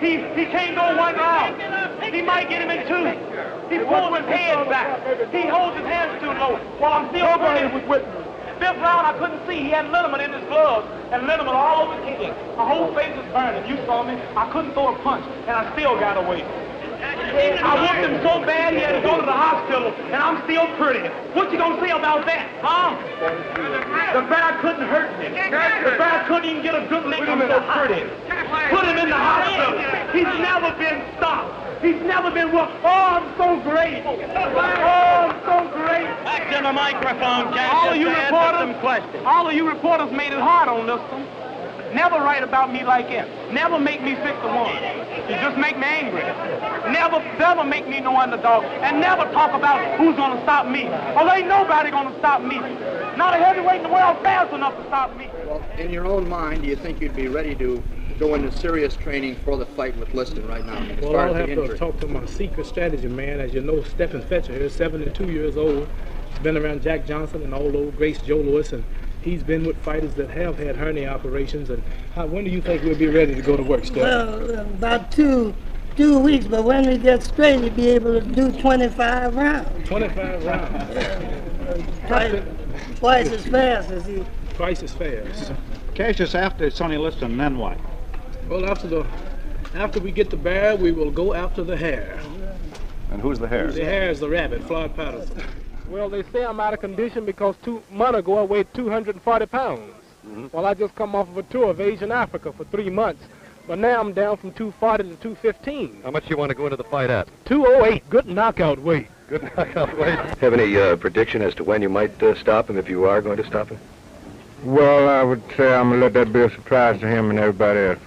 He can't go 1 round. He might get him in 2. He pulls his head back. He holds his hands too low. While I'm still running with me. 5th round, I couldn't see. He had liniment in his gloves, and liniment all over his head. My whole face was burning. You saw me. I couldn't throw a punch, and I still got away. I whooped him so bad he had to go to the hospital, and I'm still pretty. What you gonna say about that, huh? The bear couldn't hurt me. The bear couldn't even get a good lick. I'm so pretty. Put him in the hospital. He's never been stopped. He's never been well. Oh, I'm so great. Oh, I'm so great. Back to the microphone, Cassius. All of you reporters made it hard on Liston. Never write about me like him. Never make me 6-1. You just make me angry. Never make me no underdog. And never talk about who's gonna stop me. Well, ain't nobody gonna stop me. Not a heavyweight in the world fast enough to stop me. Well, in your own mind, do you think you'd be ready to go into serious training for the fight with Liston right now? Well, I'll have to talk to my secret strategy man. As you know, Stephen Fetcher here is 72 years old. He's been around Jack Johnson and all those Grace Joe Lewis, and he's been with fighters that have had hernia operations. And when do you think we'll be ready to go to work, Stephen? Well, about two weeks, but when we get straight, we'll be able to do 25 rounds. 25 rounds? Twice as fast as he. Twice as fast. Cassius, after Sonny Liston, then what? Well, after we get the bear, we will go after the hare. And who's the hare? The hare is the rabbit, Floyd Patterson. Well, they say I'm out of condition because 2 months ago I weighed 240 pounds. Mm-hmm. Well, I just come off of a tour of Asian Africa for 3 months. But now I'm down from 240 to 215. How much do you want to go into the fight at? 208, good knockout weight. Good knockout weight. Have any prediction as to when you might stop him, if you are going to stop him? Well, I would say I'm going to let that be a surprise to him and everybody else.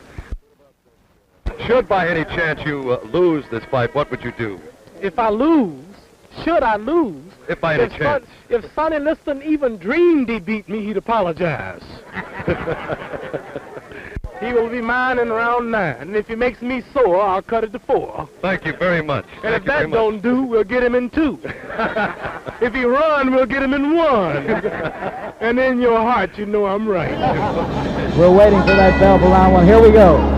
Should by any chance you lose this fight, what would you do? If I lose, should I lose? If by any chance. If Sonny Liston even dreamed he beat me, he'd apologize. He will be mine in round 9. And if he makes me sore, I'll cut it to 4. Thank you very much. And if that don't do, we'll get him in 2. If he run, we'll get him in 1. And in your heart, you know I'm right. We're waiting for that bell for round 1. Here we go.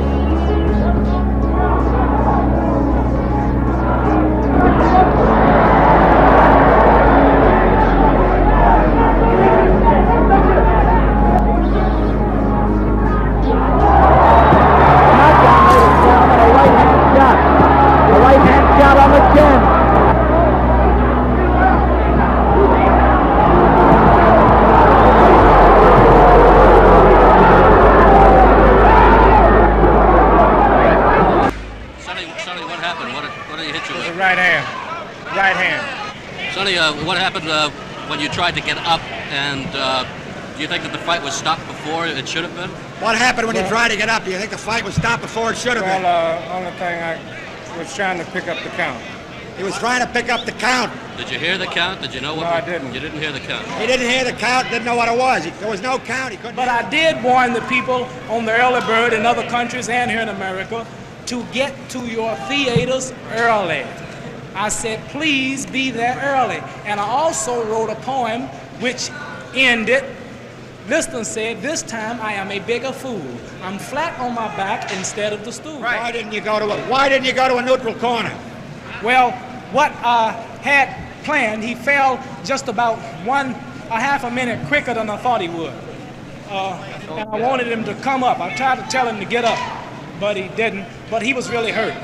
What happened when you tried to get up, and do you think that the fight was stopped before it should have been? What happened when you tried to get up? Do you think the fight was stopped before it should have been? Well, only thing I was trying to pick up the count. He was trying to pick up the count. Did you hear the count? Did you know what? No, I didn't. You didn't hear the count? He didn't hear the count, didn't know what it was. There was no count. He couldn't. But I did warn the people on the early bird in other countries and here in America to get to your theaters early. I said, please be there early. And I also wrote a poem which ended, Liston said, this time I am a bigger fool. I'm flat on my back instead of the stool. Right. Why didn't you go to a neutral corner? Well, what I had planned, he fell just about a half a minute quicker than I thought he would. And I wanted him to come up. I tried to tell him to get up, but he didn't. But he was really hurt.